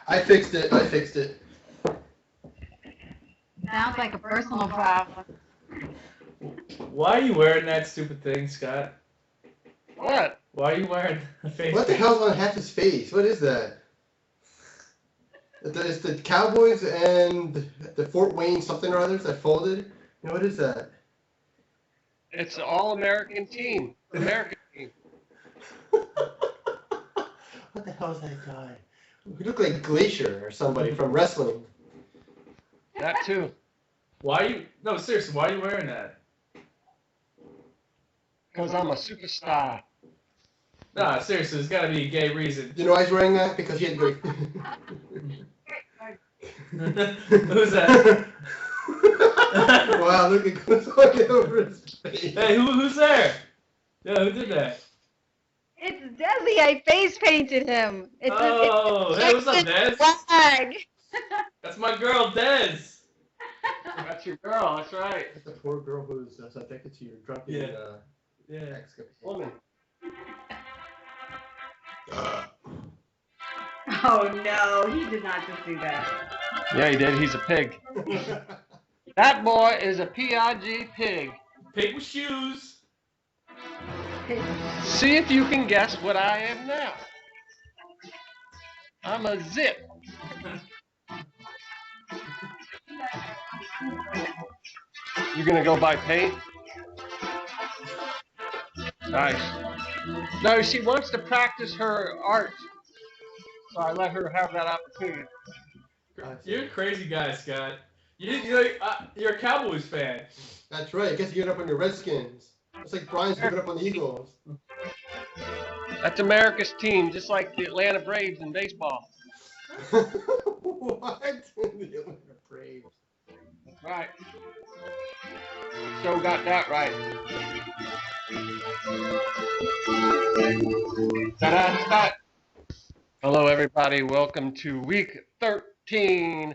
I fixed it. I fixed it. Sounds like a personal problem. Why are you wearing that stupid thing, Scott? What? Why are you wearing a face What the paint? hell's on half his face? What is that? It's the Cowboys and the Fort Wayne something or others that folded. You know, what is that? It's an all-American team. The American team. What the hell is that guy? He looked like Glacier or somebody from wrestling. That too. Why are you? No, seriously. Why are you wearing that? Because I'm a superstar. Nah, seriously. There's got to be a gay reason. You know why he's wearing that? Because he had great. Who's that? Wow, look at what's going over his face. Hey, who's there? Yeah, who did that? It's Desi. I face painted him. It's Oh, hey, what's up, Des? flag. That's my girl, Des. That's your girl. That's right. The poor girl who's subjected to your drunken Yeah. escapade. Woman. Oh no, he did not just do that. Yeah, he did. He's a pig. That boy is a PIG pig. Pig with shoes. See if you can guess what I am now. I'm a zip. You're gonna go buy paint? Nice. No, she wants to practice her art, so I let her have that opportunity. You're a crazy guy, Scott. You're a Cowboys fan. That's right. I guess you get up on your Redskins. It's like Brian's giving up on the Eagles. That's America's team, just like the Atlanta Braves in baseball. What? The Atlanta Braves. Right. So got that right. Ta-da-da. Hello, everybody. Welcome to week 13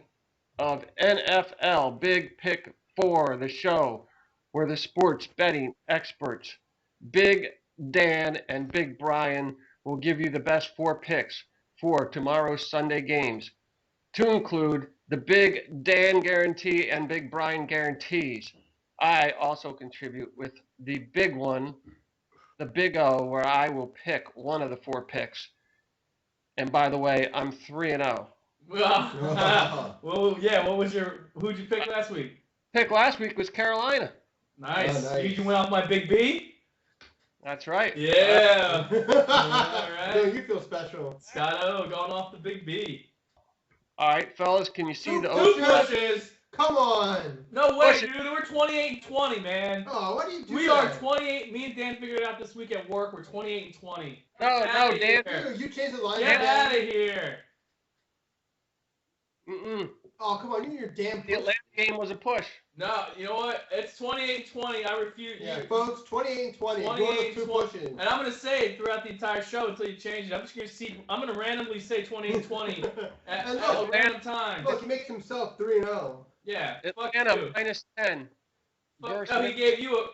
of NFL Big Pick 4, the show where the sports betting experts, Big Dan and Big Brian, will give you the best 4 picks for tomorrow's Sunday games, to include the Big Dan guarantee and Big Brian guarantees. I also contribute with the big one, the Big O, where I will pick one of the 4 picks. And by the way, I'm 3-0. Well, yeah. Who'd you pick last week? Pick last week was Carolina. Nice. Oh, nice. You went off my Big B. That's right. Yeah. All No, right. you feel special. Scott O going off the Big B. All right, fellas, can you see the Two O? pushes. Come on. No way, Push it. dude. We're 28-20, man. Oh, why do you do We that? are 28. Me and Dan figured it out this week at work. We're 28-20. No, Outta Dan. here. Dude, you changed the line. Get again. out of here. Mm-mm. Oh, come on. You and your damn The Atlanta game was a push. No, you know what? It's 28-20. I refuse. Yeah, folks, 28-20. Ignore those 2 pushes. And I'm gonna say it throughout the entire show until you change it. I'm gonna randomly say 28-20 at And a look, random time. look, he makes himself 3-0. Yeah. Fuck Atlanta you. minus 10. Fuck, versus no, he gave you a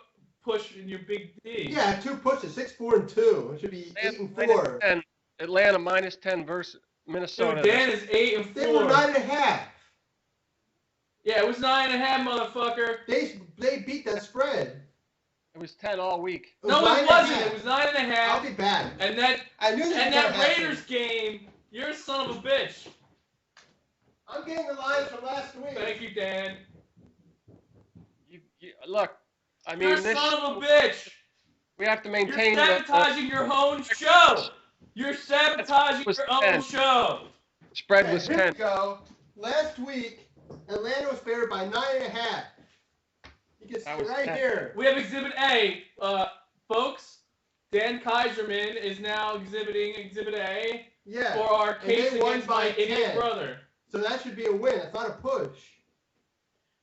push in your Big D. Yeah, 2 pushes, 6-4-2. It should be Atlanta 8-4. minus 10. Atlanta minus 10 versus Minnesota. Dude, Dan is 8-4. They were 9.5. Yeah, it was 9.5, motherfucker. They beat that spread. It was 10 all week. It was No, it 9.5. wasn't. It was I'll 9.5. be bad. And that I knew this was that gonna happen. Raiders game, you're a son of a bitch. I'm getting the lines from last week. Thank you, Dan. Look, I mean, You're a this son of a bitch. we have to You're maintain sabotaging your own show. You're sabotaging was your own 10. show. Spread Okay, was here 10. we go. Last week, Atlanta was favored by 9.5. You can see That was right 10. here. We have Exhibit A, folks. Dan Kaiserman is now exhibiting Exhibit A Yeah. for our And they case won against by my idiot 10. brother. So that should be a win. It's not a push.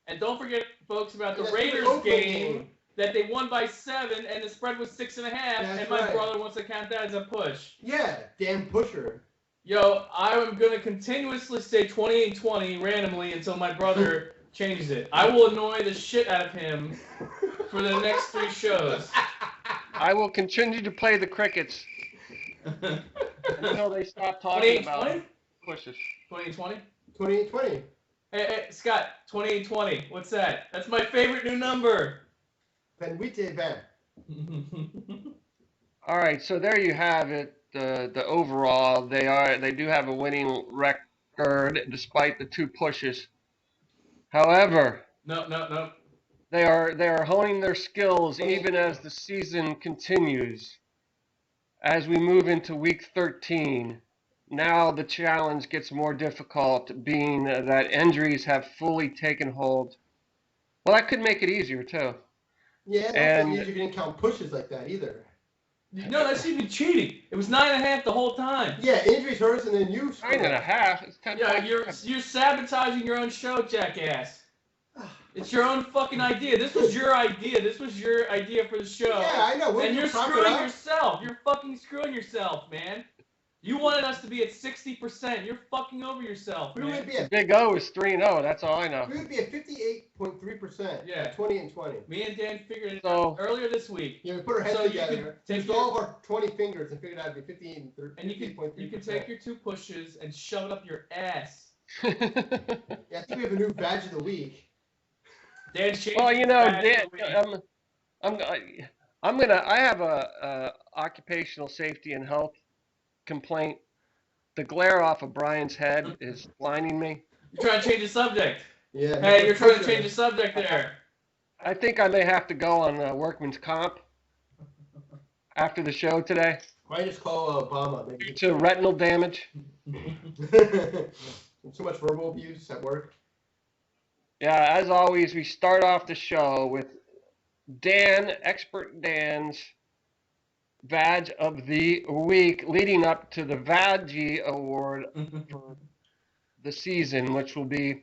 And don't forget, folks, about the That's the Raiders Oakland game that they won by 7 and the spread was 6.5. That's And my right. brother wants to count that as a push. Yeah, damn pusher. Yo, I'm gonna continuously say 28-20 randomly until my brother changes it. I will annoy the shit out of him for the next 3 shows. I will continue to play the crickets until they stop talking about 28-20? it. pushes. 2020? 28-20. Hey, Scott, 2820. What's that? That's my favorite new number. Van Witte Van. All right, so there you have it. The overall, they do have a winning record despite the 2 pushes. However, No. they are honing their skills even as the season continues. As we move into week 13, now the challenge gets more difficult, being that injuries have fully taken hold. Well, that could make it easier too. Yeah, that's And- usually you didn't count pushes like that either. No, that's even cheating. It was 9.5 the whole time. Yeah, injuries hurts and then you screw 9.5. It's 10. Yeah, you're sabotaging your own show, jackass. It's your own fucking idea. This was your idea. This was your idea for the show. Yeah, I know. And you're screwing yourself. You're fucking screwing yourself, man. You wanted us to be at 60%. You're fucking over yourself, We man. would be at Big O is 3-0. That's all I know. 58.3%. Yeah. 20-20. Me and Dan figured it So- out earlier this week. Yeah, we put our heads So you together, can take used your- all of our 20 fingers and figured out it'd be 58.3%. And you can take your 2 pushes and shove it up your ass. Yeah, I think we have a new badge of the week. Dan changed Well, you know, his badge Dan, of the week. I have a occupational safety and health complaint. The glare off of Brian's head is blinding me. You're trying to change the subject. Yeah. Hey, you're trying to change the subject there. I think I may have to go on workman's comp after the show today Why just call Obama? due Maybe. to retinal damage. Too much verbal abuse at work. Yeah, as always, we start off the show with Expert Dan's Badge of the Week, leading up to the Vaggie Award for the season, which will be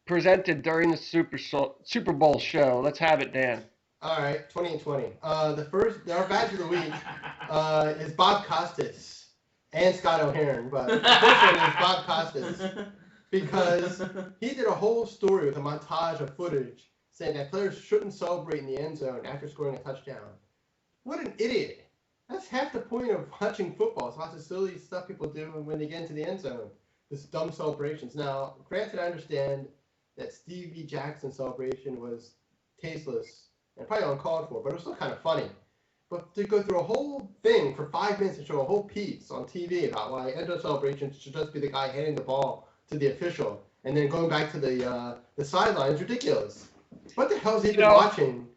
presented during the Super Bowl show. Let's have it, Dan. All right, 20-20. Our badge of the week is Bob Costas and Scott O'Hearn, but the first one is Bob Costas because he did a whole story with a montage of footage saying that players shouldn't celebrate in the end zone after scoring a touchdown. What an idiot! That's half the point of watching football. It's lots of silly stuff people do when they get into the end zone. This dumb celebrations. Now, granted, I understand that Stevie Jackson's celebration was tasteless and probably uncalled for, but it was still kind of funny. But to go through a whole thing for 5 minutes and show a whole piece on TV about why end-zone celebrations should just be the guy handing the ball to the official and then going back to the sideline is ridiculous. What the hell is he even watching?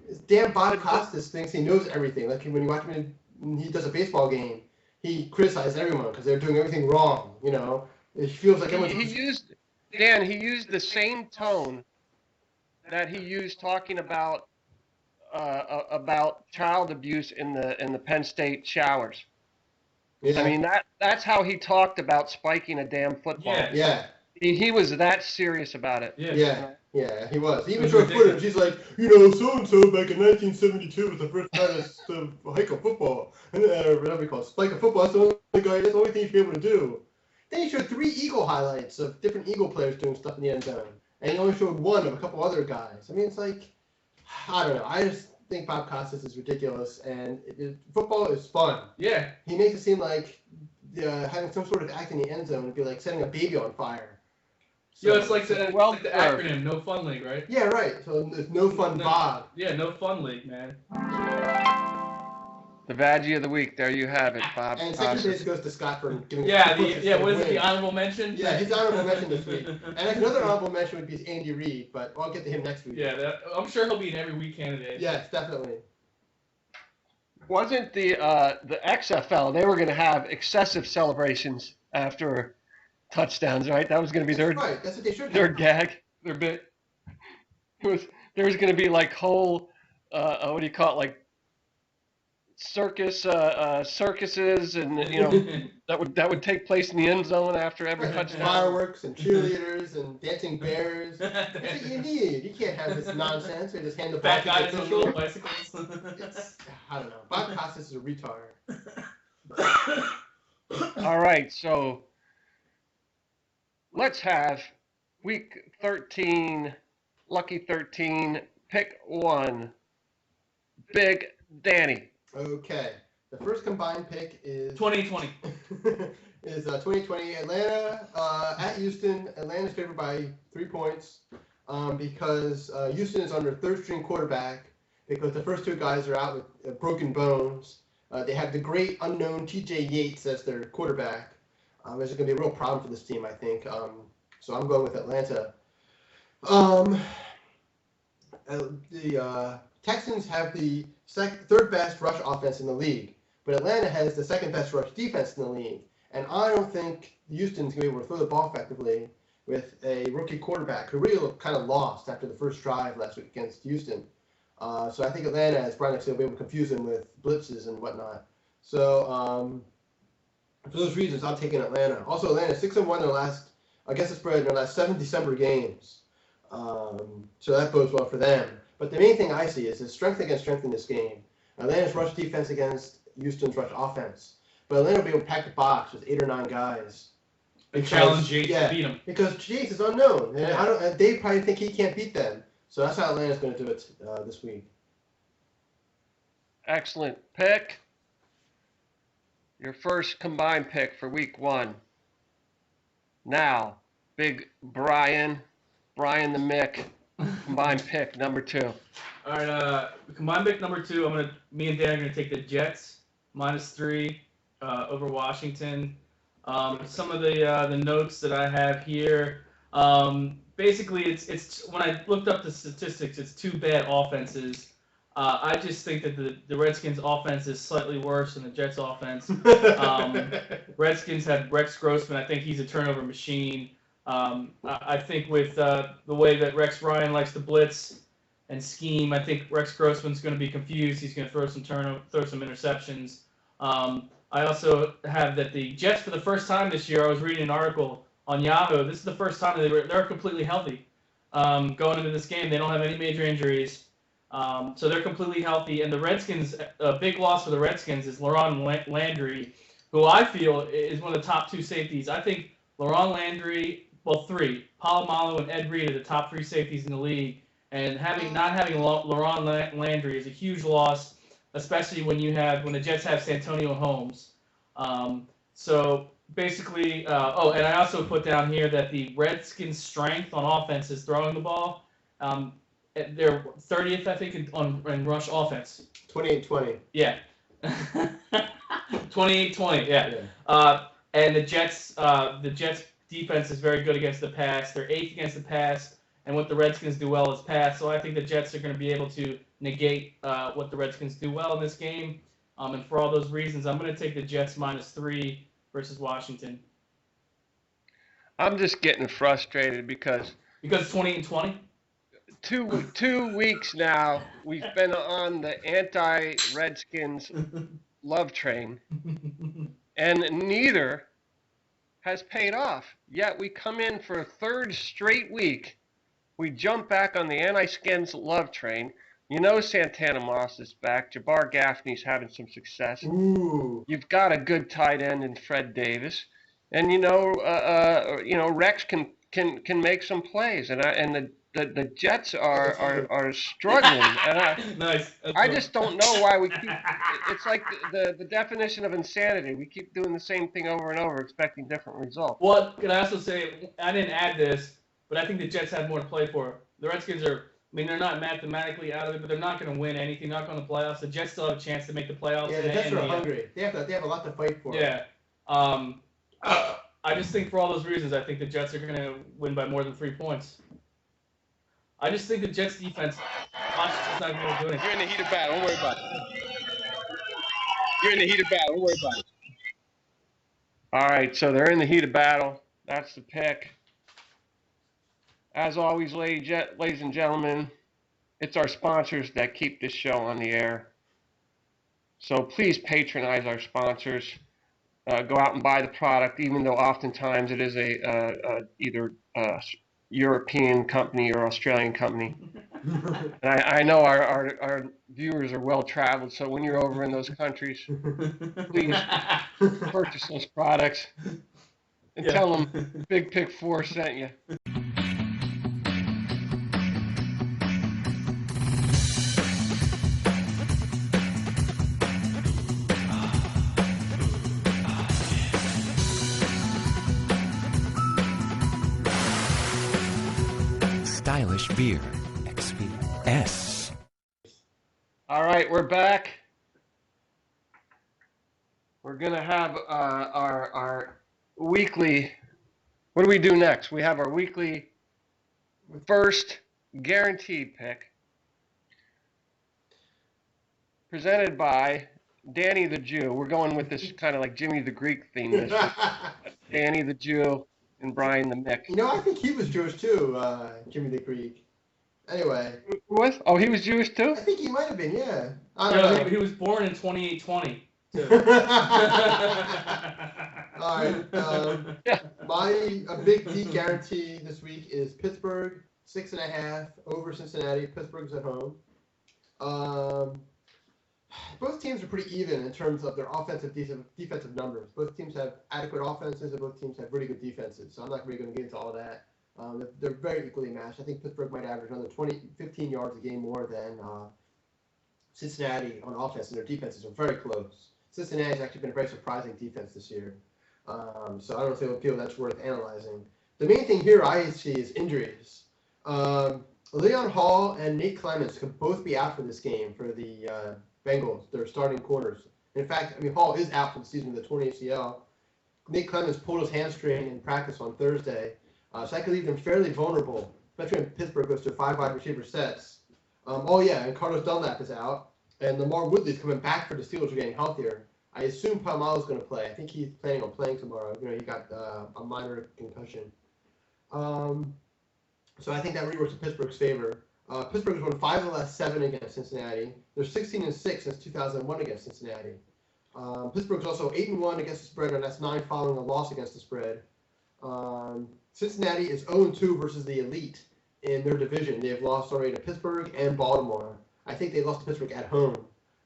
This damn Bob Costas thinks he knows everything. Like when you watch him when he does a baseball game, he criticizes everyone because they're doing everything wrong. You know, it feels like everyone's. He used the same tone that he used talking about child abuse in the Penn State showers. Yeah. I mean that's how he talked about spiking a damn football. Yeah. Yeah. He was that serious about it. Yeah, he was. He even It was showed ridiculous. footage. He's like, so-and-so back in 1972 was the first guy to hike a football. And whatever you call it, spike a football. That's the only thing you should be able to do. Then he showed 3 Eagle highlights of different Eagle players doing stuff in the end zone. And he only showed one of a couple other guys. I mean, it's like, I don't know. I just think Bob Costas is ridiculous. And football is fun. Yeah. He makes it seem like having some sort of act in the end zone would be like setting a baby on fire. Yo, it's like the Well acronym, No Fun League, right? Yeah, right. So there's no fun Bob. Yeah, No Fun League, man. The Vaggie of the Week. There you have it, Bob. And second place goes to Scott for giving Yeah, us what is it, win. the honorable mention? Yeah, he's honorable mention this week. And another honorable mention would be Andy Reid, but I'll get to him next week. Yeah, I'm sure he'll be an every week candidate. Yes, definitely. Wasn't the XFL? They were going to have excessive celebrations after touchdowns, right? That was going to be That's right. That's what they should their do. gag, their bit. There was going to be like whole, what do you call it, like circuses, and that would take place in the end zone after every Right. touchdown. Fireworks and cheerleaders and dancing bears. That's what you need. You can't have this nonsense. They just hand the ball Fat to guys the on official. little bicycles. It's, I don't know. Bob Costas is a retard. All right, so let's have week 13, lucky 13, pick one. Big Danny. Okay. The first combined pick is 2020. is 2020 Atlanta at Houston. Atlanta's favored by 3 points because Houston is on their third-string quarterback because the first two guys are out with broken bones. They have the great unknown T.J. Yates as their quarterback. It's going to be a real problem for this team, I think. So I'm going with Atlanta. The Texans have the third best rush offense in the league, but Atlanta has the second best rush defense in the league. And I don't think Houston's going to be able to throw the ball effectively with a rookie quarterback who really looked kind of lost after the first drive last week against Houston. So I think Atlanta, as Brian will be able to confuse him with blitzes and whatnot. So for those reasons, I'm taking Atlanta. Also, Atlanta 6-1 their last against the spread in their last 7 December games. So that bodes well for them. But the main thing I see is strength against strength in this game. Atlanta's rush defense against Houston's rush offense. But Atlanta will be able to pack the box with 8 or 9 guys. And challenge Yates to beat him. Because Yates is unknown. And they probably think he can't beat them. So that's how Atlanta's going to do it this week. Excellent pick. Your first combined pick for week 1. Now, big Brian the Mick, combined pick number 2. All right, combined pick number 2. Me and Dan are gonna take the Jets -3 over Washington. Some of the notes that I have here. Basically, it's when I looked up the statistics, it's 2 bad offenses. I just think that the Redskins' offense is slightly worse than the Jets' offense. Redskins had Rex Grossman. I think he's a turnover machine. I think with the way that Rex Ryan likes to blitz and scheme, I think Rex Grossman's going to be confused. He's going to throw some interceptions. I also have that the Jets, for the first time this year, I was reading an article on Yahoo. This is the first time they're completely healthy going into this game. They don't have any major injuries. So they're completely healthy. And the Redskins, a big loss for the Redskins is Laron Landry, who I feel is one of the top 2 safeties. I think Laron Landry, 3, Polamalu and Ed Reed are the top 3 safeties in the league. And not having Laron Landry is a huge loss, especially when the Jets have Santonio Holmes. So basically, and I also put down here that the Redskins' strength on offense is throwing the ball. They're 30th, I think, in rush offense. 28-20. Yeah. 28-20, yeah. And the Jets defense is very good against the pass. They're 8th against the pass, and what the Redskins do well is pass. So I think the Jets are going to be able to negate what the Redskins do well in this game. And for all those reasons, I'm going to take the Jets -3 versus Washington. I'm just getting frustrated because 28-20. 2 weeks now we've been on the anti-Redskins love train, and neither has paid off. Yet we come in for a 3rd straight week. We jump back on the anti-Skins love train. Santana Moss is back. Jabbar Gaffney's having some success. Ooh. You've got a good tight end in Fred Davis, and Rex can make some plays, and the Jets are struggling. And Nice. I just don't know why we keep. It's like the definition of insanity. We keep doing the same thing over and over, expecting different results. Well, can I also say, I didn't add this, but I think the Jets have more to play for. The Redskins they're not mathematically out of it, but they're not going to win anything, not going to the playoffs. The Jets still have a chance to make the playoffs. Yeah, the Jets are hungry. They have a lot to fight for. Yeah. I just think for all those reasons, I think the Jets are going to win by more than 3 points. I just think the Jets defense, Washington's not going to do anything. You're in the heat of battle. Don't worry about it. You're in the heat of battle. Don't worry about it. All right, so they're in the heat of battle. That's the pick. As always, ladies and gentlemen, it's our sponsors that keep this show on the air. So please patronize our sponsors. Go out and buy the product, even though oftentimes it is either a European company or Australian company. And I know our viewers are well traveled, so when you're over in those countries, please purchase those products and tell them Big Pick 4 sent you. Beer XPS. All right, we're back. We're going to have our weekly, what do we do next? We have our weekly first guaranteed pick presented by Danny the Jew. We're going with this kind of like Jimmy the Greek theme this week. Danny the Jew and Brian the Mick. You know, I think he was Jewish too, Jimmy the Greek. Anyway. Who was? Oh, he was Jewish too? I think he might have been, yeah. I No, don't know. he was born in 2820. All right. My big D guarantee this week is Pittsburgh 6.5 over Cincinnati. Pittsburgh's at home. Both teams are pretty even in terms of their offensive defensive numbers. Both teams have adequate offenses, and both teams have really good defenses. So I'm not really going to get into all that. They're very equally matched. I think Pittsburgh might average another 15 yards a game more than Cincinnati on offense, and their defenses are very close. Cincinnati's actually been a very surprising defense this year. So I don't feel that's worth analyzing. The main thing here I see is injuries. Leon Hall and Nate Clements could both be out for this game for the Bengals. They're starting corners. In fact, Hall is out for the season with a torn ACL. Nate Clements pulled his hamstring in practice on Thursday. So that could leave them fairly vulnerable, especially when Pittsburgh goes to 5 wide receiver sets. And Carlos Dunlap is out. And Lamar Woodley's coming back for the Steelers are getting healthier. I assume Palomalo's going to play. I think he's planning on playing tomorrow. He got a minor concussion. So I think that really works in Pittsburgh's favor. Pittsburgh has won 5 of the last 7 against Cincinnati. They're 16-6 since 2001 against Cincinnati. Pittsburgh's also 8-1 against the spread, and that's 9 following a loss against the spread. Cincinnati is 0-2 versus the elite in their division. They've lost already to Pittsburgh and Baltimore. I think they lost to Pittsburgh at home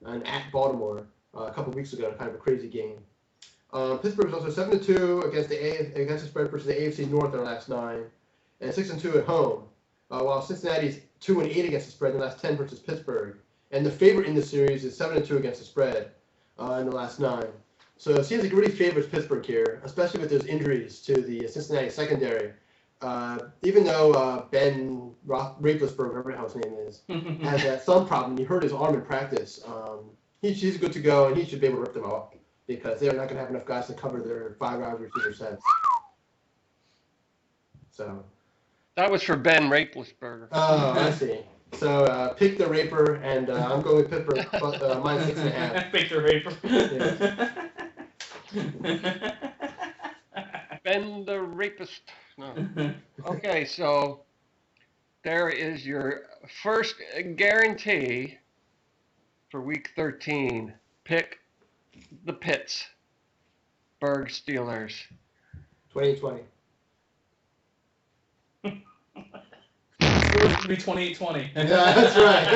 and at Baltimore a couple weeks ago, kind of a crazy game. Pittsburgh's also 7-2 against the spread versus the AFC North in their last 9, and 6-2 at home. While Cincinnati's 2-8 against the spread in the last 10 versus Pittsburgh, and the favorite in the series is 7-2 against the spread in the last 9. So it seems like it really favors Pittsburgh here, especially with those injuries to the Cincinnati secondary. Even though Ben Roethlisberger, whatever the hell his name is, has that thumb problem, he hurt his arm in practice. He's good to go, and he should be able to rip them off because they're not going to have enough guys to cover their 5 wide receiver sets. So that was for Ben Roethlisberger. Oh, I see. So pick the Raper, and I'm going with Pittsburgh minus 6.5. Pick the Raper. Ben the Rapist. No. Okay, so there is your first guarantee for Week 13. Pick the Pittsburgh Steelers. 2020. It's going to be 28-20. Yeah, that's right.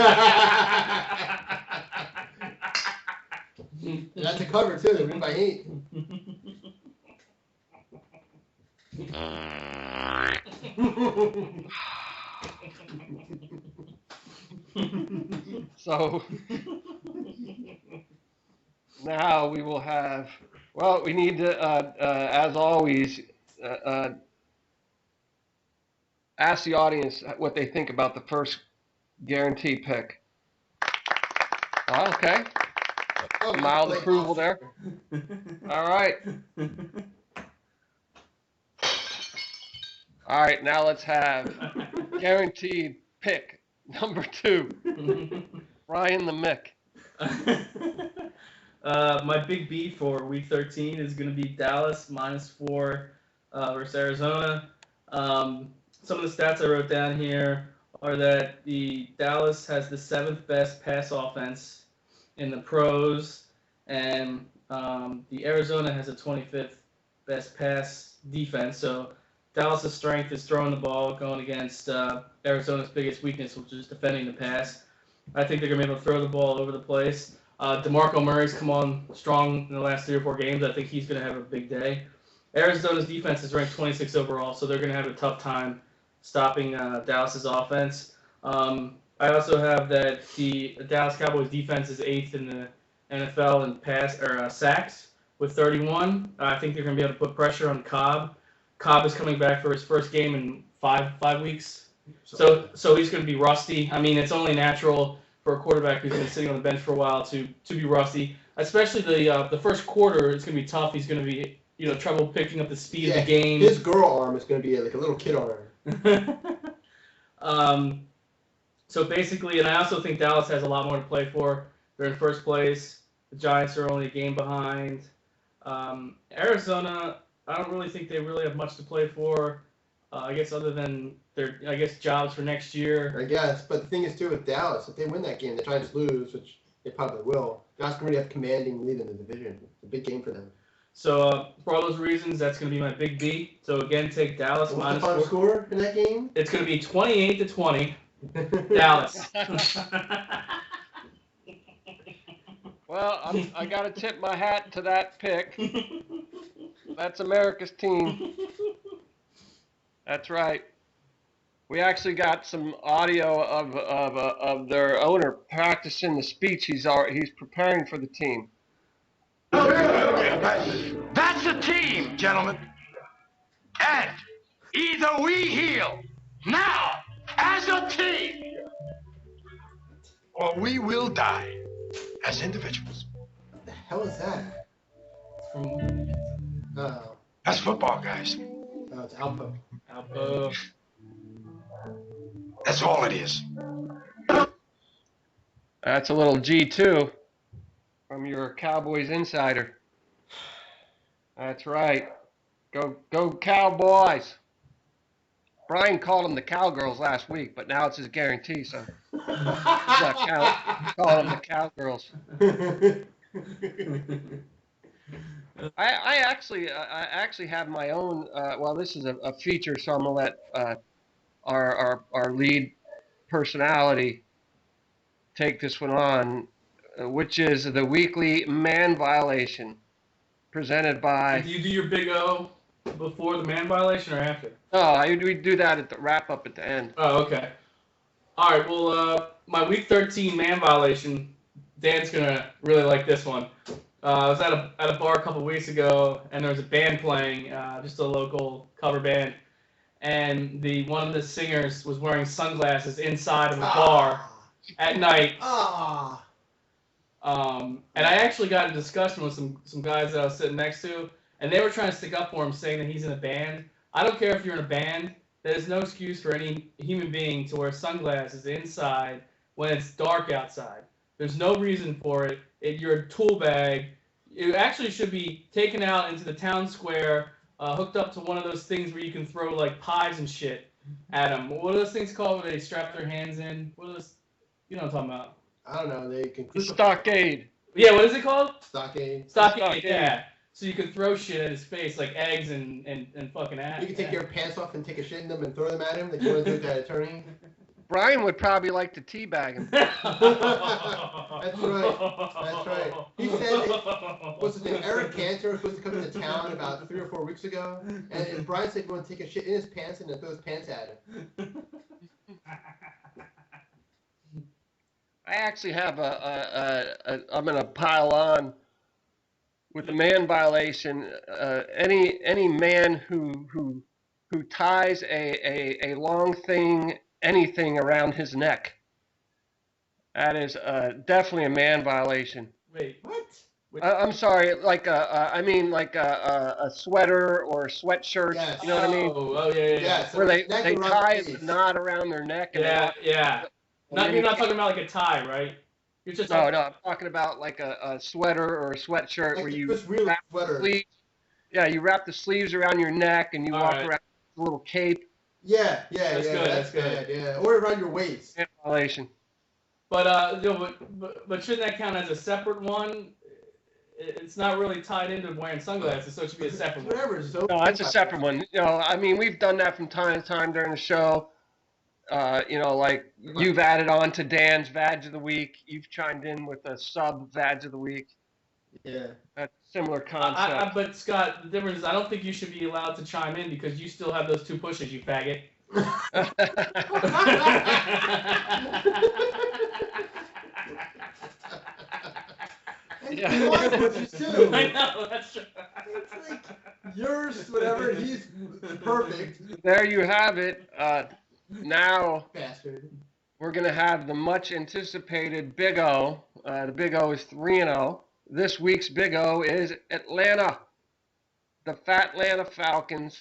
That's a cover, too. They win by 8. So now we will have, well, we need to, as always, ask the audience what they think about the first guarantee pick. Oh, okay. Oh, Mild approval there. All right. All right, now let's have guaranteed pick number 2. Ryan the Mick. My big B for Week 13 is going to be Dallas -4 versus Arizona. Some of the stats I wrote down here are that the Dallas has the 7th best pass offense in the pros, and the Arizona has the 25th best pass defense. So Dallas' strength is throwing the ball, going against Arizona's biggest weakness, which is defending the pass. I think they're going to be able to throw the ball all over the place. DeMarco Murray's come on strong in the last 3 or 4 games. I think he's going to have a big day. Arizona's defense is ranked 26 overall, so they're going to have a tough time stopping Dallas's offense. I also have that the Dallas Cowboys defense is 8th in the NFL in sacks with 31. I think they're going to be able to put pressure on Cobb. Cobb is coming back for his first game in five weeks. So he's going to be rusty. I mean, it's only natural for a quarterback who's been sitting on the bench for a while to be rusty. Especially the first quarter, it's going to be tough. He's going to be trouble picking up the speed of the game. His girl arm is going to be like a little kid arm. So basically, and I also think Dallas has a lot more to play for. They're in first place. The Giants are only a game behind. Arizona, I don't really think they really have much to play for. I guess other than their, jobs for next year. I guess, but the thing is too with Dallas, if they win that game, the Giants lose, which they probably will. Dallas can really have commanding lead in the division. It's a big game for them. So for all those reasons, that's going to be my big B. So again, take Dallas What's minus the final 4. score in that game? It's going to be 28-20, Dallas. Well, I got to tip my hat to that pick. That's America's team. That's right. We actually got some audio of their owner practicing the speech he's preparing for the team. That's the team, gentlemen. And either we heal now as a team, or we will die as individuals. What the hell is that? Oh, That's football, guys. no, it's Alpo. Alpo. That's all it is. That's a little G2 from your Cowboys insider. That's right. Go Cowboys. Brian called them the Cowgirls last week, but now it's his guarantee, so he's calling them the Cowgirls. I actually have my own. Well, this is a feature, so I'm gonna let our lead personality take this one on, which is the weekly man violation, presented by. Do you do your big O before the man violation or after? Oh, we do that at the wrap up at the end. Oh, okay. All right. Well, my week 13 man violation. Dan's gonna really like this one. I was at a bar a couple weeks ago, and there was a band playing, just a local cover band, and one of the singers was wearing sunglasses inside of the bar at night. And I actually got in a discussion with some guys that I was sitting next to, and they were trying to stick up for him, saying that he's in a band. I don't care if you're in a band. There's no excuse for any human being to wear sunglasses inside when it's dark outside. There's no reason for it. You're a tool bag. It actually should be taken out into the town square, hooked up to one of those things where you can throw like pies and shit at them. What are those things called where they strap their hands in? What are those? You know what I'm talking about? I don't know. They can Stockade. Yeah, what is it called? Stockade. Stockade, yeah. So you can throw shit at his face, like eggs and fucking ass. You can take your pants off and take a shit in them and throw them at him. Like you want to do that attorney. Brian would probably like to teabag him. That's right. That's right. He said, what's his name? Eric Cantor was supposed to come into town about 3 or 4 weeks ago, and Brian said he wanted to take a shit in his pants and then throw his pants at him. I actually have I'm gonna pile on with the man violation. Any man who ties a long thing, anything around his neck, that is definitely a man violation. Wait, what? I'm sorry, like a sweater or a sweatshirt. Yes. You know what I mean? Oh, yeah. So Where they neck around tie the a face. knot around their neck. And Yeah. You're not talking about like a tie, right? You're just No, I'm talking about like a sweater or a sweatshirt Like where you this real wrap sweater. the sleeves. Yeah, you wrap the sleeves around your neck and you All walk right. around with a little cape. Yeah. That's good. Yeah. Or around your waist. Man violation. But but shouldn't that count as a separate one? It's not really tied into wearing sunglasses, so it should be a separate one. Whatever. So No, that's a separate one. I mean, we've done that from time to time during the show. Like you've added on to Dan's Vag of the Week. You've chimed in with a sub Vag of the Week. Yeah. That's a similar concept. But Scott, the difference is I don't think you should be allowed to chime in because you still have those 2 pushes, you faggot. And he wants pushes too. I know, that's true. It's like yours, whatever. He's perfect. There you have it. now Bastard. we're going to have the much anticipated Big O. The Big O is 3-0. This week's Big O is Atlanta, the Fat Atlanta Falcons.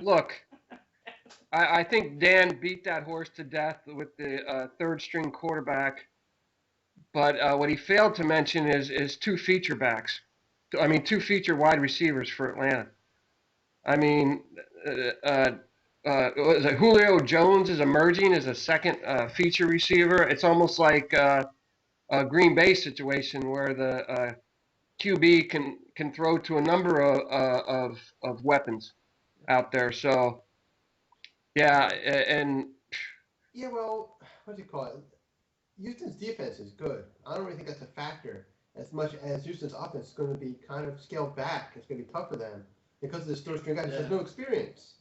Look, I think Dan beat that horse to death with the third-string quarterback. But what he failed to mention is two feature backs. I mean, two feature wide receivers for Atlanta. I mean, Julio Jones is emerging as a second feature receiver. It's almost like a Green Bay situation where the QB can throw to a number of weapons out there. So, yeah, and Yeah, well, what do you call it? Houston's defense is good. I don't really think that's a factor as much as Houston's offense is going to be kind of scaled back. It's going to be tough for them because the third string guy just has no experience.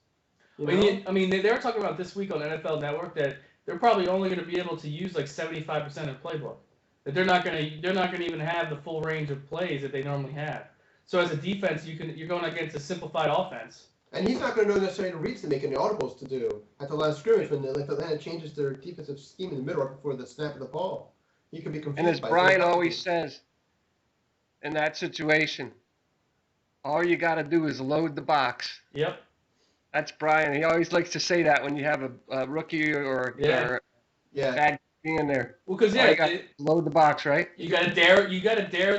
I mean, they were talking about this week on NFL Network that they're probably only going to be able to use like 75% of the playbook. That they're not going to even have the full range of plays that they normally have. So as a defense, you're going against a simplified offense. And he's not going to know necessarily the reads to make any audibles to do at the line of scrimmage when Atlanta changes their defensive scheme in the middle right before the snap of the ball. He could be confused. And as Brian always says, in that situation, all you got to do is load the box. Yep. That's Brian. He always likes to say that when you have a rookie or bad in there. Well, because load the box, right? You got to dare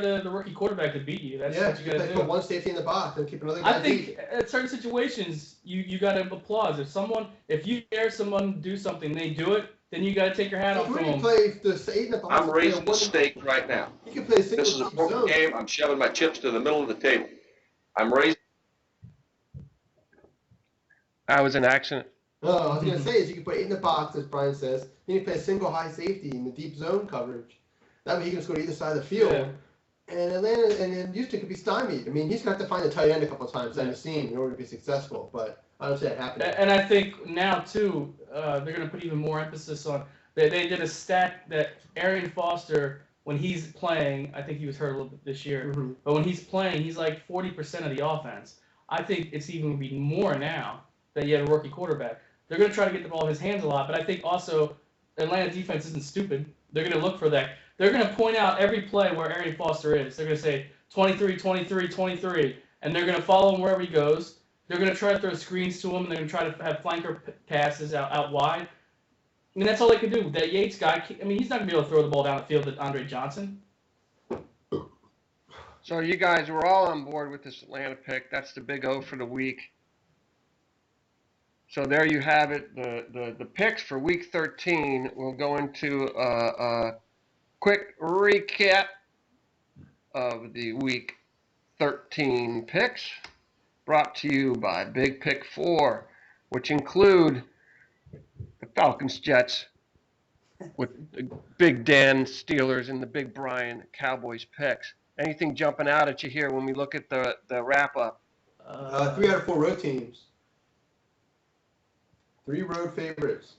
the rookie quarterback to beat you. That's what you got to do. Put one safety in the box and keep another guy I think at certain situations you got to applaud. If you dare someone do something, they do it, then you got to take your hat off to them. I'm raising the stake right now. You can play a single This is a poker game. I'm shoving my chips to the middle of the table. I'm raising. That was an accident. No, I was going to say is you can put 8 in the box, as Brian says. Then you play a single high safety in the deep zone coverage. That way he can just go to either side of the field. Yeah. And Atlanta and Houston could be stymied. I mean, he's going to have to find a tight end a couple of times on the scene in order to be successful. But I don't see that happening. And I think now, too, they're going to put even more emphasis on they did a stat that Arian Foster, when he's playing, I think he was hurt a little bit this year, but when he's playing, he's like 40% of the offense. I think it's even going to be more now that you have a rookie quarterback. They're going to try to get the ball in his hands a lot, but I think also Atlanta defense isn't stupid. They're going to look for that. They're going to point out every play where Arian Foster is. They're going to say 23, 23, 23, and they're going to follow him wherever he goes. They're going to try to throw screens to him, and they're going to try to have flanker passes out wide. I mean, that's all they can do. That Yates guy, I mean, he's not going to be able to throw the ball down the field to Andre Johnson. So you guys were all on board with this Atlanta pick. That's the Big O for the week. So there you have it. The picks for Week 13. We'll go into a quick recap of the Week 13 picks brought to you by Big Pick 4, which include the Falcons Jets with the Big Dan Steelers and the Big Brian Cowboys picks. Anything jumping out at you here when we look at the wrap-up? 3 out of 4 road teams. 3 road favorites.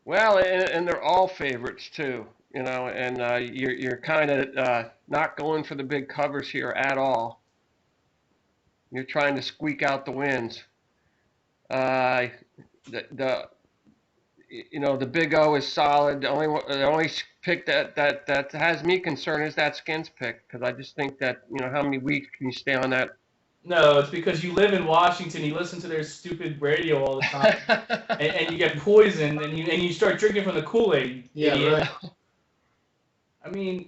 Well, and they're all favorites too, you know. And you're kind of not going for the big covers here at all. You're trying to squeak out the wins. The Big O is solid. The only pick that has me concerned is that Skins pick, because I just think that, how many weeks can you stay on that? No, it's because you live in Washington. You listen to their stupid radio all the time, and you get poisoned, and you start drinking from the Kool-Aid. Yeah, idiot. right. I mean,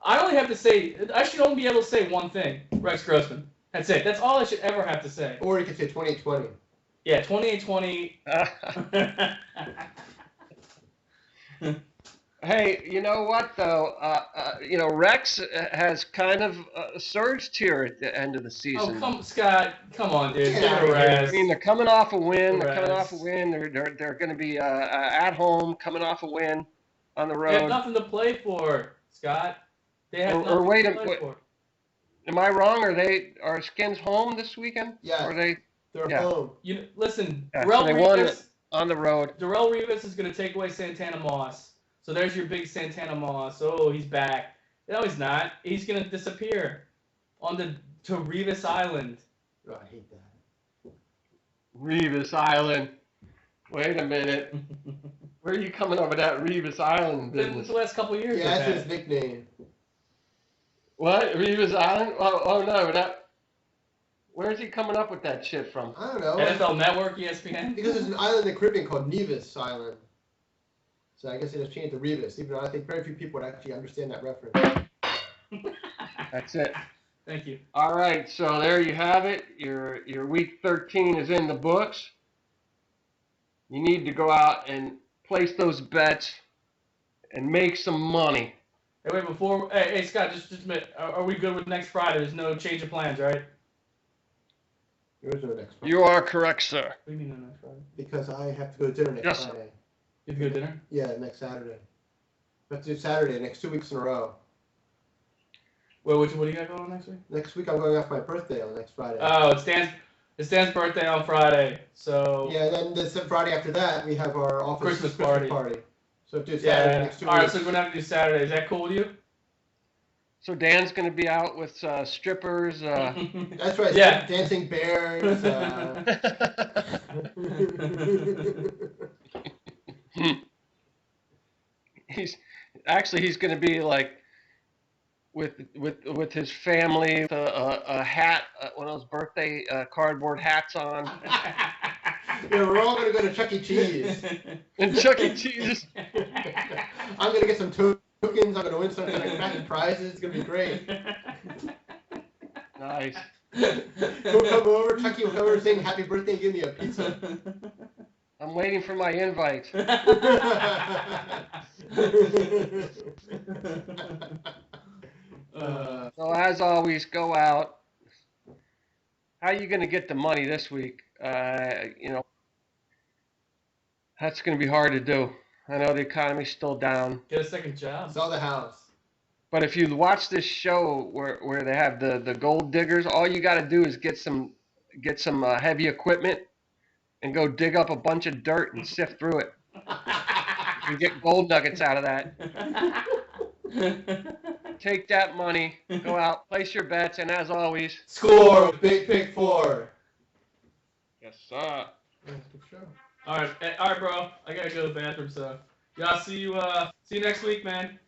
I only have to say, I should only be able to say one thing: Rex Grossman. That's it. That's all I should ever have to say. Or you could say 28-20. Yeah, 28-20. Hey, you know what though? Rex has kind of surged here at the end of the season. Oh, Scott, come on, dude. Yeah, Give it a rest. I mean, they're coming off a win. Rest. They're going to be at home, coming off a win on the They road. have nothing to play for, Scott. They have nothing to play for. Am I wrong? Are Skins home this weekend? Yeah. Or are They're home. Listen, Yeah, Darrell so they won Revis, on the road? Darrell Revis is going to take away Santana Moss. So there's your big Santana Moss. Oh, he's back. No, he's not. He's going to disappear to Revis Island. Oh, I hate that. Revis Island. Wait a minute. Where are you coming up with that Revis Island It's business? the last couple of years. Yeah, they've that's had his nickname. What? Revis Island? Oh no, that. Where's he coming up with that shit from? I don't know. NFL Network, ESPN. Because there's an island in the Caribbean called Nevis Island. So I guess they just changed to Revis, even though I think very few people would actually understand that reference. That's it. Thank you. All right, so there you have it. Your week 13 is in the books. You need to go out and place those bets and make some money. Hey, wait, before. Hey, Scott, just a minute. Are we good with next Friday? There's no change of plans, right? There is no next Friday. You are correct, sir. What do you mean no next Friday? Because I have to go to dinner next Yes, sir. Friday. You have to go to dinner? Yeah, next Saturday. We have to do Saturday, next 2 weeks in a row. Wait, what do you got going on next week? Next week I'm going out for my birthday on next Friday. Oh, it's Dan's birthday on Friday, so. Yeah, then the Friday after that we have our office Christmas party. So do Saturday Yeah. next 2 All right, weeks. so we're gonna have to do Saturday. Is that cool with you? So Dan's going to be out with strippers. That's right. Yeah. Dancing bears. He's going to be like with his family, with a hat, one of those birthday cardboard hats on, Yeah, we're all gonna go to Chuck E. Cheese. and Chuck E. Cheese. I'm gonna get some tokens. I'm gonna win some kind of crappy prizes. It's gonna be great. Nice. He'll come over. Chucky will come over, sing happy birthday, and give me a pizza. I'm waiting for my invite. So as always, go out. How are you going to get the money this week? That's going to be hard to do. I know the economy's still down. Get a second job. Sell the house. But if you watch this show where they have the gold diggers, all you got to do is get some heavy equipment and go dig up a bunch of dirt and sift through it. You get gold nuggets out of that. Take that money, go out, place your bets, and as always, Score with Big Pick 4. yes, sir. All right, bro. I gotta go to the bathroom, so y'all see you next week, man.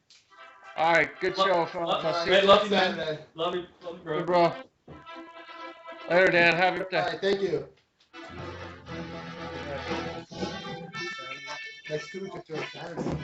All right, good show, fellas. I'll see you. Hey, love you, man. Saturday. Love you, bro. Good, bro. Later, Dan. Have a good All day. right, thank you. Next 2 weeks, it's Saturday.